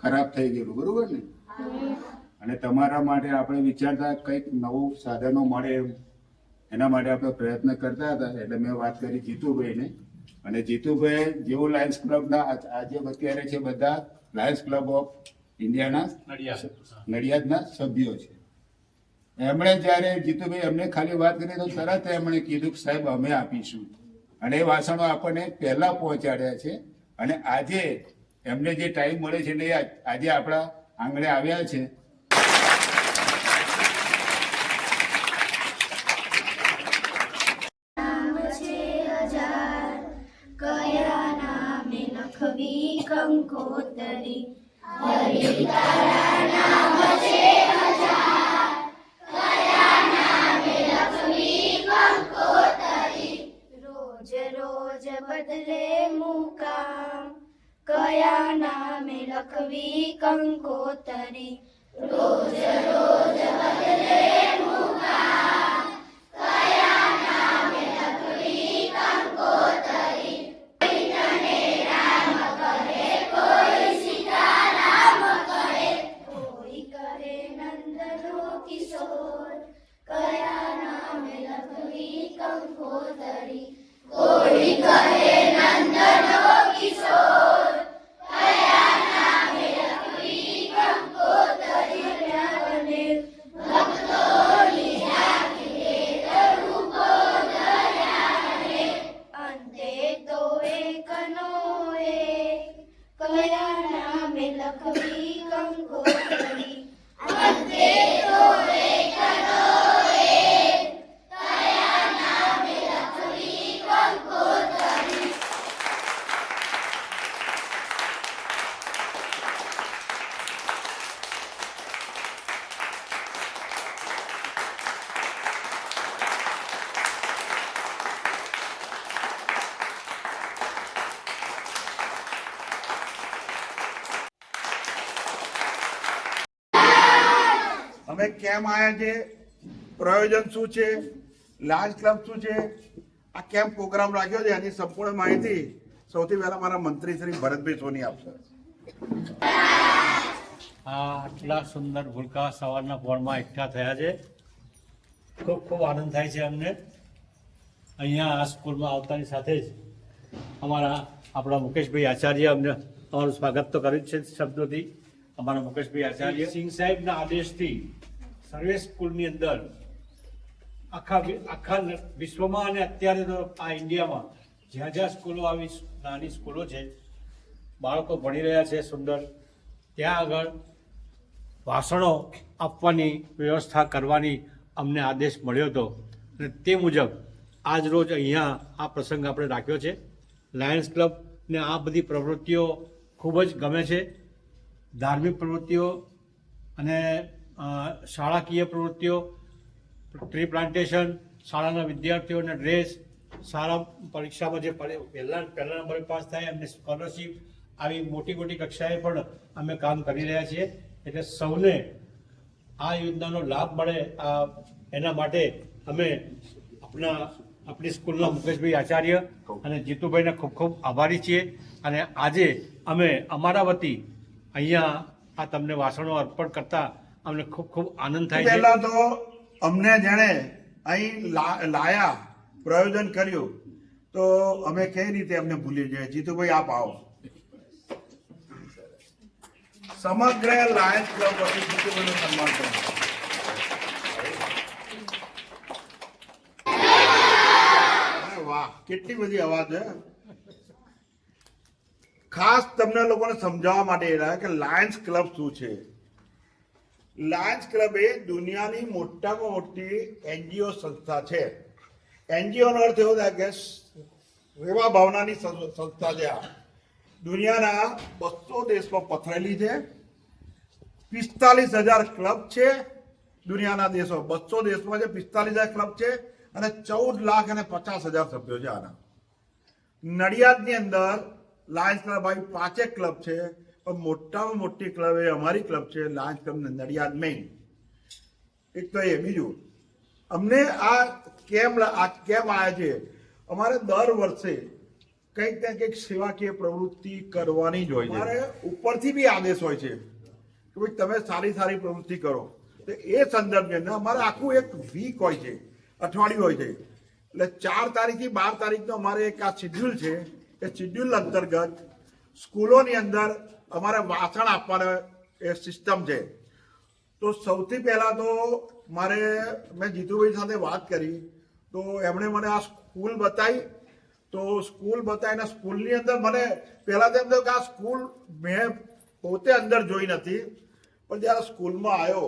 ખરાબ થઈ ગયેલું, બરોબર ને? અને તમારા માટે આપણે વિચારતા કંઈક નવું સાધનો મળે એના માટે આપણે પ્રયત્ન કરતા હતા. એટલે મેં વાત કરી જીતુભાઈને, અને જીતુભાઈ જેવું લાયન્સ ક્લબના આજે અત્યારે છે બધા લાયન્સ ક્લબ ઓફ ઇન્ડિયાના નડિયાદના સભ્યો છે. એમણે જ્યારે જીતુભાઈ એમને ખાલી વાત કરી તો તરત એમણે કીધું કે સાહેબ અમે આપીશું, અને એ વાસણો આપણને પહેલા પહોંચાડ્યા છે. અને આજે એમને જે ટાઈમ મળે છે એટલે આજે આપણા આંગણે આવ્યા છે. કંકોતરી હરિ તારા નામ છે હજાર, કયા નામે લખવી કંકોતરી. રોજ રોજ બદલે મુકામ, કયા નામે લખવી કંકોતરી. રોજ રોજ બદલે મુકામ, કયા નામે લખવી કંકોતરી. કિશોર, કયા નામે લખવી કંકોતરી. કોળી કહે નંદનો કિશોર, કયા નામે લખવી કંકોતરી. અને ભક્તોની ઝાંખી રૂપો દયાને, અંતે તો એકનો એક, કયા નામે લખવી કંકોતરી. અંતે તો એકનો એક, કયા નામે લખવી કંકોતરી. અમે કેમ આવ્યા છે, પ્રયોજન શું છે, લાયન્સ ક્લબ શું છે, આ કેમ પ્રોગ્રામ રાખ્યો છે એની સંપૂર્ણ માહિતી સૌથી પહેલા મારા મંત્રી શ્રી ભરતભાઈ સોની આપશે. આટલા સુંદર ભૂલકા સવારના પોળમાં એકઠા થયા છે. ખૂબ ખૂબ આનંદ થાય છે અમને. અહીંયા આ સ્કૂલમાં આવતાની સાથે જ આપણા મુકેશભાઈ આચાર્ય અમને અમારું સ્વાગત તો કર્યું જ છે શબ્દોથી. અમારા મુકેશભાઈ આચાર્ય સિંહ સાહેબના આદેશથી સર્વે સ્કૂલની અંદર આખા વિશ્વમાં અને અત્યારે તો આ ઇન્ડિયામાં જ્યાં જ્યાં સ્કૂલો આવી નાની સ્કૂલો છે, બાળકો ભણી રહ્યા છે સુંદર, ત્યાં આગળ વાસણો આપવાની વ્યવસ્થા કરવાની અમને આદેશ મળ્યો હતો. અને તે મુજબ આજ રોજ અહીંયા આ પ્રસંગ આપણે રાખ્યો છે. લાયન્સ ક્લબને આ બધી પ્રવૃત્તિઓ ખૂબ જ ગમે છે. ધાર્મિક પ્રવૃત્તિઓ અને શાળાકીય પ્રવૃત્તિઓ, ટ્રી પ્લાન્ટેશન, શાળાના વિદ્યાર્થીઓને ડ્રેસ, શાળા પરીક્ષામાં જે પહેલા નંબરે પાસ થાય એમને સ્કોલરશીપ, આવી મોટી મોટી કક્ષાએ પણ અમે કામ કરી રહ્યા છીએ. એટલે સૌને આ યોજનાનો લાભ મળે એના માટે અમે આપણી સ્કૂલના મુકેશભાઈ આચાર્ય અને જીતુભાઈને ખૂબ ખૂબ આભારી છીએ. અને આજે અમે અમારા વતી અહીંયા આ તમને વાસણો અર્પણ કરતા અમને ખૂબ ખૂબ આનંદ થાય છે. પહેલા તો અમને જેણે અહીં લાયા, પ્રયોજન કર્યું, તો અમે કઈ રીતે અમને ભૂલી જઈએ. જીતુભાઈ આપ આવો. સમગ્ર લાયન્સ ક્લબ વતી જીતુભાઈનું સન્માન કરો. વાહ, કેટલી બધી અવાજ છે. ખાસ તમને લોકોને સમજાવવા માટે કે લાયન્સ ક્લબ શું છે. લાયન્સ ક્લબ એ દુનિયાની મોટામાં મોટી એનજીઓ સંસ્થા છે. એનજીઓ નો અર્થ એવો થાય કે સેવા ભાવનાની સંસ્થા છે. આ દુનિયાના 200 દેશમાં પથરેલી છે. 45,000 ક્લબ છે દુનિયાના દેશો. 200 દેશમાં છે, 45,000 ક્લબ છે અને 14,50,000 સભ્યો છે. આના નડિયાદની અંદર લાયન્સ ક્લબ આવી 5 ક્લબ છે, પણ મોટામાં મોટી ક્લબ એ અમારી ક્લબ છે, લાયન્સ ક્લબ નડિયાદ મેઇન. એક તો એ. બીજું, અમને આ કેમ આવ્યા છે, અમારે દર વર્ષે કંઈક ને કંઈક સેવાકીય પ્રવૃત્તિ કરવાની જ હોય છે. મારે ઉપરથી બી આદેશ હોય છે કે ભાઈ તમે સારી સારી પ્રવૃત્તિ કરો. તો એ સંદર્ભની અંદર અમારે આખું એક વીક હોય છે, અઠવાડિયું હોય છે. એટલે 4 તારીખથી 12 તારીખનો અમારે એક આ શિડ્યુલ છે. એ શિડ્યુલ અંતર્ગત સ્કૂલોની અંદર અમારે વાસણ આપવાનો એ સિસ્ટમ છે. તો સૌથી પહેલાં તો મેં જીતુભાઈ સાથે વાત કરી, તો એમણે મને આ સ્કૂલ બતાવી. તો સ્કૂલ બતાવીને સ્કૂલની અંદર મને પહેલાં તો એમ થયું કે આ સ્કૂલ મેં પોતે અંદર જોઈ નથી, પણ જ્યારે સ્કૂલમાં આવ્યો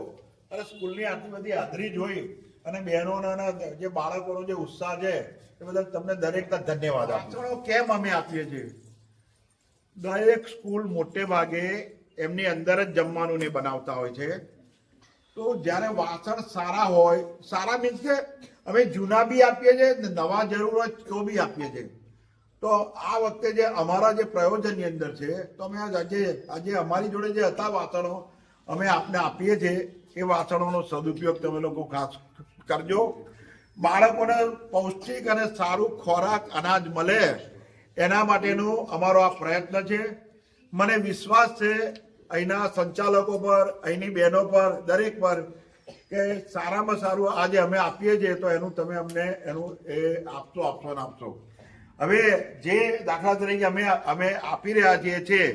અને સ્કૂલની આટલી બધી હાજરી જોઈ અને બહેનોના જે બાળકોનો જે ઉત્સાહ છે એ બદલ તમને દરેકના ધન્યવાદ આપું. કેમ અમે આપીએ છીએ? દરેક સ્કૂલ મોટે ભાગે એમની અંદર જ જમવાનું ને બનાવતા હોય છે. તો જ્યારે વાસણ સારા હોય, સારા મીન્સ કે અમે જૂના બી આપીએ છીએ, નવા જરૂર હોય તો બી આપીએ છીએ. તો આ વખતે જે અમારા જે પ્રયોજનની અંદર છે, તો અમે આજે અમારી જોડે જે હતા વાસણો અમે આપને આપીએ છીએ, એ વાસણોનો સદુપયોગ તમે લોકો ખાસ કરજો. બાળકોને પૌષ્ટિક અને સારું ખોરાક અનાજ મળે એના માટેનો અમારો આ પ્રયત્ન છે. મને વિશ્વાસ છે અહીંના સંચાલકો પર, અહીંની બહેનો પર, દરેક પર, કે સારામાં સારું આજે અમે આપીએ છીએ તો એનું તમે અમને એ આપશો. હવે જે દાખલા તરીકે અમે આપી રહ્યા છીએ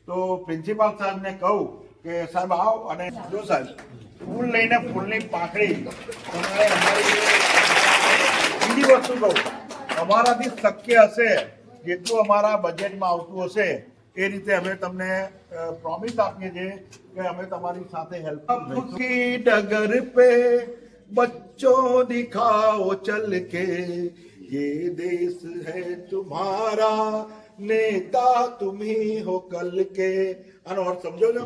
તો પ્રિન્સિપાલ સાહેબને કહું કે સાહેબ આવો અને જો સાહેબ ફૂલ લઈને ફૂલની પાંખડી તમારે બીજી વસ્તુ કહું, અમારાથી શક્ય હશે જેટલું અમારા બજેટમાં આવતું હશે એ રીતે અમે તમને પ્રોમિસ આપીએ છીએ કે અમે તમારી સાથે હેલ્પ કરીશું. ડગર પે બચ્ચો દિખાઓ ચલ કે ये देश है तुम्हारा नेता तुम्ही हो कल के. આનો અર્થ સમજો છો?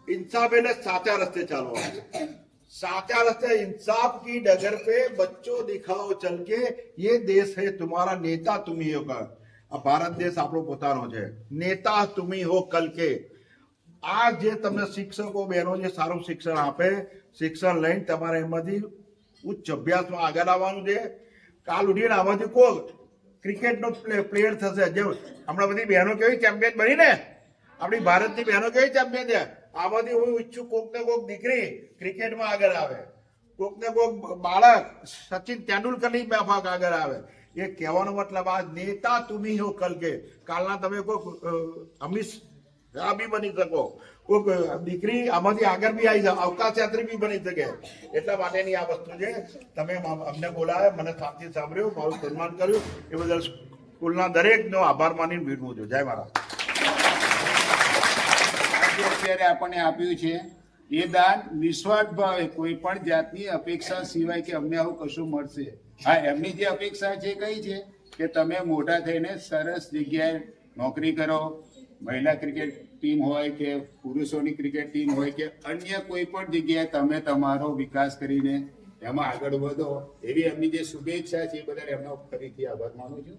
इंसाफ એટલે સાચા રસ્તે ચાલવા. સાચા રસ્તે इंसाफ की डगर पे बच्चों दिखाओ चल के ये देश है तुम्हारा नेता तुम्ही हो कल. આ ભારત દેશ આપણો પોતાનો છે. નેતા तुम्ही हो कल के. આ જે તમને શિક્ષકો બહેનો જે સારું શિક્ષણ આપે, શિક્ષણ લઈને તમારે એમાંથી ઉચ્ચ અભ્યાસમાં આગળ આવવાનું છે. કાલ ઉઠીને આમાંથી કોઈ ક્રિકેટનો પ્લેયર થશે. જેમ હમણાં બધી બહેનો કેવી ચેમ્પિયન બની ને, આપણી ભારતની બહેનો કેવી ચેમ્પિયન છે. આમાંથી હું ઈચ્છું કોક ને કોક દીકરી ક્રિકેટમાં આગળ આવે, કોક ને કોક બાળક સચિન તેંડુલકરની માફક આગળ આવે. એ કહેવાનો મતલબ આ નેતા તુમી હો કલ કે. કાલના તમે કોઈક અમિત શાહ બી બની શકો, કોઈક દીકરી આમાંથી આગળ બી આવી જાય, અવકાશ યાત્રી બી બની શકે. એટલા માટેની આ વસ્તુ છે. તમે અમને બોલાવે, મને શાંતિ સાંભળ્યું, મારું સન્માન કર્યું એ બદલ સ્કૂલના દરેકનો આભાર માનીને વિરમું છું. જય મહારાજ. અત્યારે આપણને આપ્યું છે એ દાન નિસ્વાર્થ ભાવે, કોઈ પણ જાતની અપેક્ષા સિવાય કે અમને આવું કશું મળશે. હા, એમની જે અપેક્ષા છે કઈ છે કે તમે મોટા થઈને સરસ જગ્યાએ નોકરી કરો, મહિલા ક્રિકેટ ટીમ હોય કે પુરુષોની ક્રિકેટ ટીમ હોય કે અન્ય કોઈ પણ જગ્યાએ તમે તમારો વિકાસ કરીને એમાં આગળ વધો, એવી એમની જે શુભેચ્છા છે એ બધા એમનો ફરીથી આભાર માનું છું.